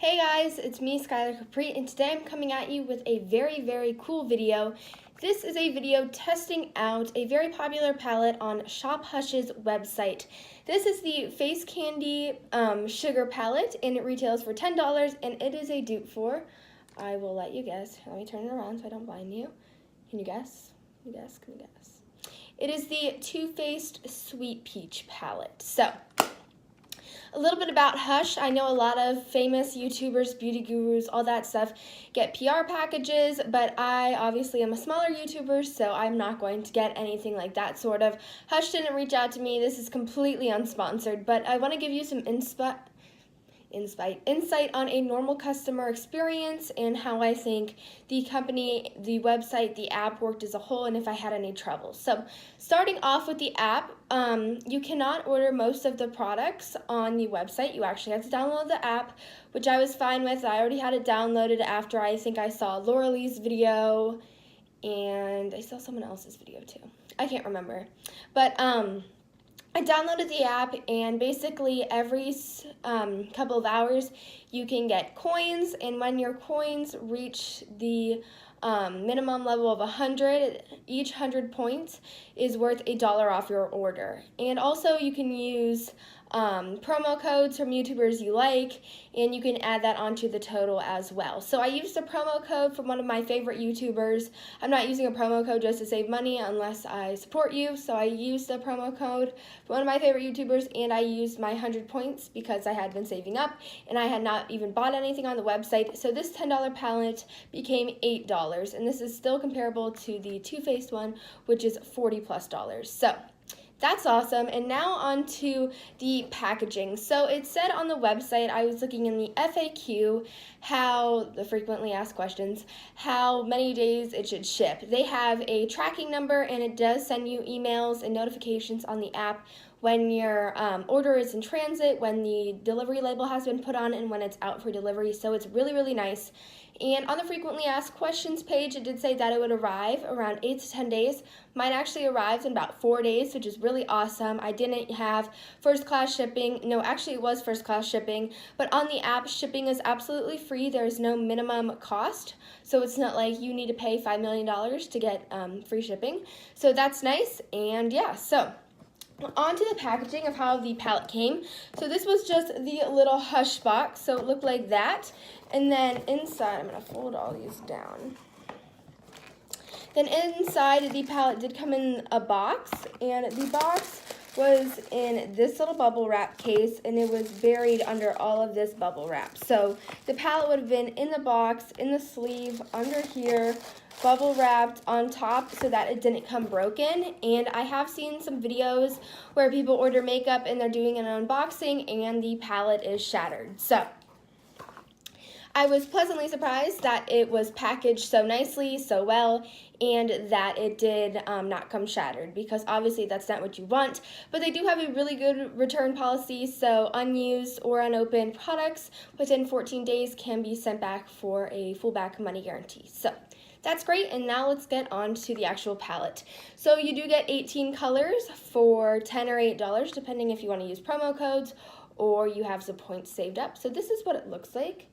Hey guys, it's me, Skylar Capri, and today I'm coming at you with a very cool video. This is a video testing out a very popular palette on Shop Hush's website. This is the Face Candy Sugar palette, and it retails for $10, and it is a dupe for, I will let you guess. Let me turn it around so I don't blind you. Can you guess? Can you guess? Can you guess? It is the Too Faced Sweet Peach palette. So, a little bit about Hush. I know a lot of famous YouTubers, beauty gurus, all that stuff get PR packages, but I obviously am a smaller YouTuber, so I'm not going to get anything like that sort of. Hush didn't reach out to me. This is completely unsponsored, but I want to give you some insight on a normal customer experience and how I think the company, the website, the app worked as a whole, and if I had any trouble. So starting off with the app, you cannot order most of the products on the website. You actually have to download the app, which I was fine with. I already had it downloaded after I think I saw Laurelie's video, and I saw someone else's video too. I can't remember. But I downloaded the app, and basically every couple of hours you can get coins, and when your coins reach the minimum level of 100, each 100 points is worth $1 off your order. And also you can use promo codes from YouTubers you like, and you can add that onto the total as well. So I used a promo code from one of my favorite YouTubers. I'm not using a promo code just to save money unless I support you, so I used a promo code from one of my favorite YouTubers, and I used my 100 points because I had been saving up and I had not even bought anything on the website. So this $10 palette became $8, and this is still comparable to the Too Faced one, which is $40+. So that's awesome. And now on to the packaging. So it said on the website, I was looking in the FAQ, the frequently asked questions, how many days it should ship. They have a tracking number, and it does send you emails and notifications on the app when your order is in transit, when the delivery label has been put on, and when it's out for delivery. So it's really nice. And on the frequently asked questions page, it did say that it would arrive around 8 to 10 days. Mine actually arrived in about 4 days, which is really awesome. I didn't have first class shipping. No, actually it was first class shipping, but on the app, shipping is absolutely free. There is no minimum cost, so it's not like you need to pay $5 million to get free shipping. So that's nice, and yeah, so on to the packaging of how the palette came. So this was just the little Hush box, so it looked like that. And then inside, I'm going to fold all these down. Then inside, the palette did come in a box, and the box was in this little bubble wrap case, and it was buried under all of this bubble wrap. So the palette would have been in the box, in the sleeve, under here, bubble wrapped on top so that it didn't come broken. And I have seen some videos where people order makeup and they're doing an unboxing and the palette is shattered. So I was pleasantly surprised that it was packaged so nicely, so well, and that it did not come shattered, because obviously that's not what you want. But they do have a really good return policy, so unused or unopened products within 14 days can be sent back for a full back money guarantee. So that's great, and now let's get on to the actual palette. So you do get 18 colors for $10 or $8, depending if you want to use promo codes or you have some points saved up. So this is what it looks like.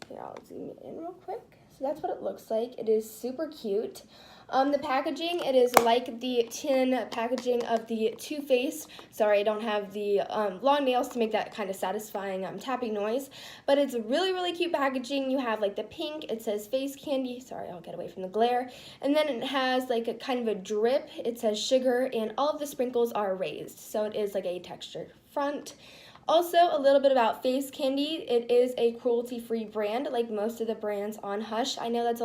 Here, I'll zoom in real quick. So that's what it looks like. It is super cute. The packaging, it is like the tin packaging of the Too Faced. Sorry, I don't have the long nails to make that kind of satisfying tapping noise. But it's really cute packaging. You have like the pink, it says Face Candy. Sorry, I'll get away from the glare. And then it has like a kind of a drip. It says sugar, and all of the sprinkles are raised. So it is like a textured front. Also, a little bit about Face Candy. It is a cruelty-free brand, like most of the brands on Hush. I know that's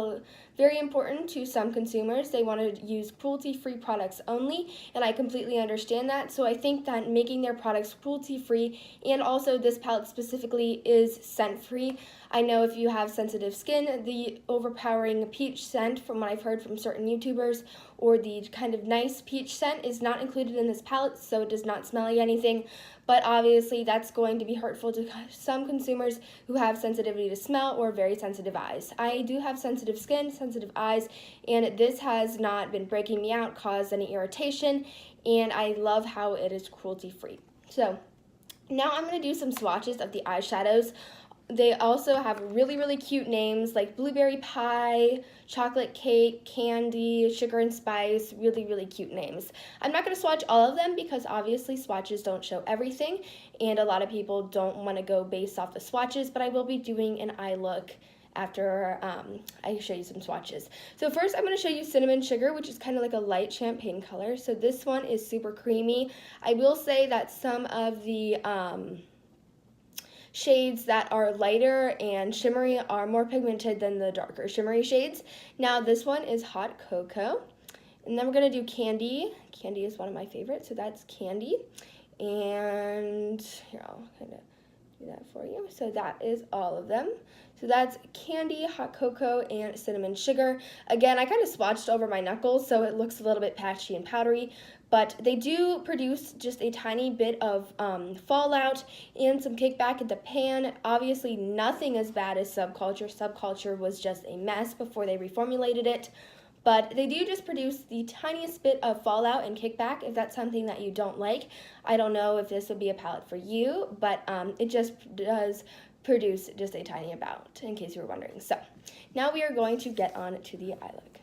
very important to some consumers. They want to use cruelty-free products only, and I completely understand that. So I think that making their products cruelty-free, and also this palette specifically, is scent-free. I know if you have sensitive skin, the overpowering peach scent, from what I've heard from certain YouTubers, or the kind of nice peach scent is not included in this palette, so it does not smell like anything. But obviously that's going to be hurtful to some consumers who have sensitivity to smell or very sensitive eyes. I do have sensitive skin, sensitive eyes, and this has not been breaking me out, caused any irritation, and I love how it is cruelty free. So now I'm going to do some swatches of the eyeshadows. They also have really, really cute names like blueberry pie, chocolate cake, candy, sugar and spice, really, really cute names. I'm not going to swatch all of them because obviously swatches don't show everything, and a lot of people don't want to go based off the swatches, but I will be doing an eye look after I show you some swatches. So first I'm going to show you cinnamon sugar, which is kind of like a light champagne color. So this one is super creamy. I will say that some of the shades that are lighter and shimmery are more pigmented than the darker shimmery shades. Now this one is hot cocoa. And then we're going to do candy. Candy is one of my favorites, so that's candy. And here, I'll kind of do that for you. So that is all of them. So that's candy, hot cocoa, and cinnamon sugar. Again, I kind of swatched over my knuckles, so it looks a little bit patchy and powdery, but they do produce just a tiny bit of fallout and some kickback in the pan. Obviously, nothing as bad as Subculture. Subculture was just a mess before they reformulated it. But they do just produce the tiniest bit of fallout and kickback if that's something that you don't like. I don't know if this would be a palette for you, but it just does produce just a tiny amount, in case you were wondering. So now we are going to get on to the eye look.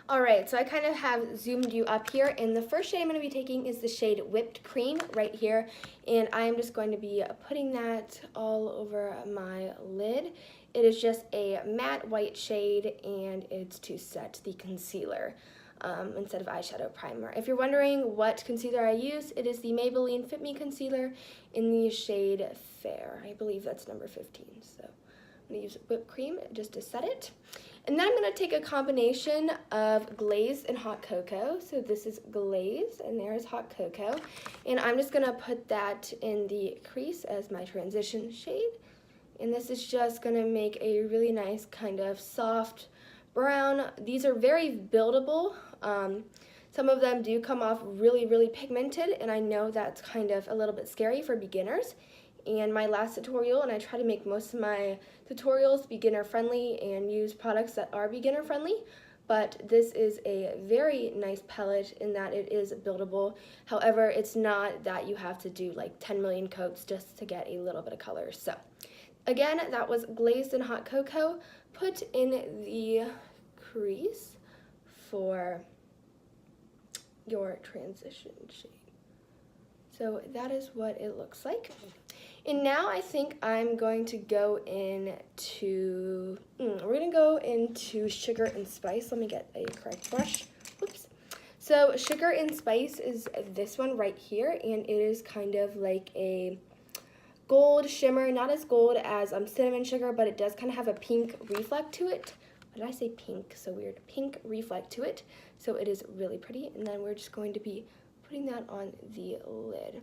All right, so I kind of have zoomed you up here, and the first shade I'm going to be taking is the shade Whipped Cream right here, and I'm just going to be putting that all over my lid. It is just a matte white shade, and it's to set the concealer instead of eyeshadow primer. If you're wondering what concealer I use, it is the Maybelline Fit Me Concealer in the shade Fair. I believe that's number 15, so I'm going to use whipped cream just to set it. And then I'm going to take a combination of glaze and hot cocoa. So this is glaze and there's hot cocoa. And I'm just going to put that in the crease as my transition shade. And this is just going to make a really nice kind of soft brown. These are very buildable. Some of them do come off really, really pigmented, and I know that's kind of a little bit scary for beginners. And my last tutorial, and I try to make most of my tutorials beginner friendly and use products that are beginner friendly, but this is a very nice palette in that it is buildable. However, it's not that you have to do like 10 million coats just to get a little bit of color. So again, that was glazed in hot cocoa, put in the crease for your transition shade. So that is what it looks like. And now I think I'm going to go into, we're going to go into Sugar and Spice. Let me get a correct brush. Whoops. So Sugar and Spice is this one right here, and it is kind of like a gold shimmer, not as gold as Cinnamon Sugar, but it does kind of have a pink reflect to it. Why did I say pink? So weird. Pink reflect to it. So it is really pretty. And then we're just going to be putting that on the lid.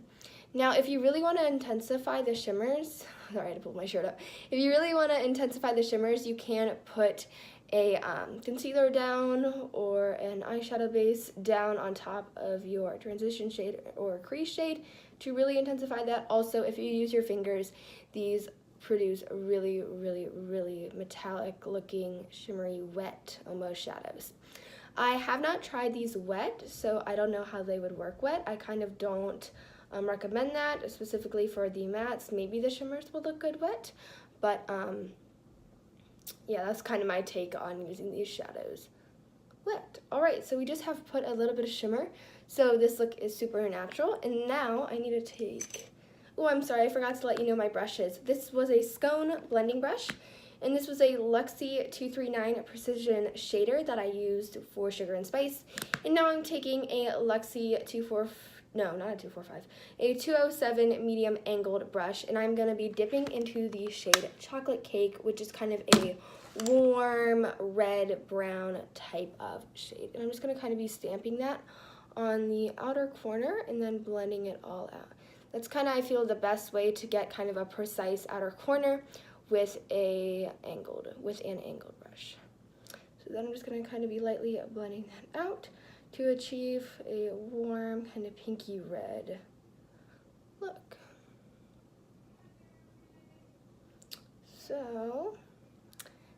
Now, if you really want to intensify the shimmers, sorry, I had to pull my shirt up. If you really want to intensify the shimmers, you can put a concealer down or an eyeshadow base down on top of your transition shade or crease shade to really intensify that. Also, if you use your fingers, these produce really, really, really metallic looking, shimmery, wet almost shadows. I have not tried these wet, so I don't know how they would work wet. I kind of don't recommend that, specifically for the mattes. Maybe the shimmers will look good wet, but yeah, that's kind of my take on using these shadows wet. All right, so we just have put a little bit of shimmer, so this look is super natural. And now I need to take, oh, I'm sorry, I forgot to let you know my brushes. This was a Scone blending brush, and this was a Luxie 239 Precision Shader that I used for Sugar and Spice. And now I'm taking a Luxie 207 medium angled brush, and I'm going to be dipping into the shade Chocolate Cake, which is kind of a warm red brown type of shade. And I'm just going to kind of be stamping that on the outer corner and then blending it all out. That's kind of, I feel, the best way to get kind of a precise outer corner with an angled brush. So then I'm just going to kind of be lightly blending that out to achieve a warm kind of pinky red look. So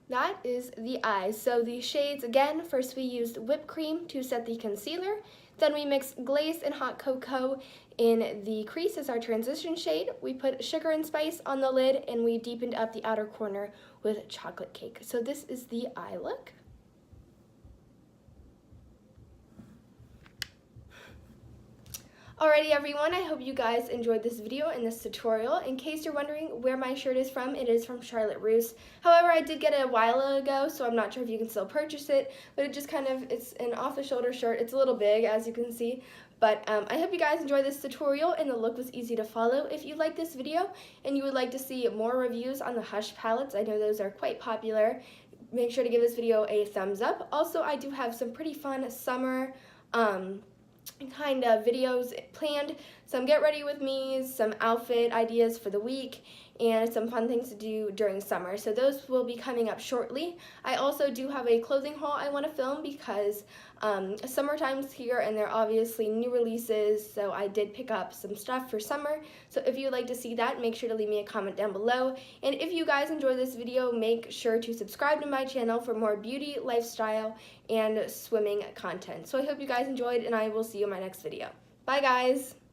that is the eyes. So the shades, again, first we used whipped cream to set the concealer, then we mixed glaze and hot cocoa In the crease is our transition shade. We put sugar and spice on the lid, and we deepened up the outer corner with chocolate cake. So this is the eye look. Alrighty everyone, I hope you guys enjoyed this video and this tutorial. In case you're wondering where my shirt is from, it is from Charlotte Russe. However, I did get it a while ago, so I'm not sure if you can still purchase it, but it just it's an off-the-shoulder shirt. It's a little big, as you can see, but I hope you guys enjoyed this tutorial and the look was easy to follow. If you like this video and you would like to see more reviews on the Hush palettes, I know those are quite popular, make sure to give this video a thumbs up. Also, I do have some pretty fun summer kind of videos planned, some get ready with me's, some outfit ideas for the week, and some fun things to do during summer. So those will be coming up shortly. I also do have a clothing haul I want to film because summertime's here and there are obviously new releases, so I did pick up some stuff for summer. So if you'd like to see that, make sure to leave me a comment down below. And if you guys enjoyed this video, make sure to subscribe to my channel for more beauty, lifestyle, and swimming content. So I hope you guys enjoyed, and I will see you in my next video. Bye guys!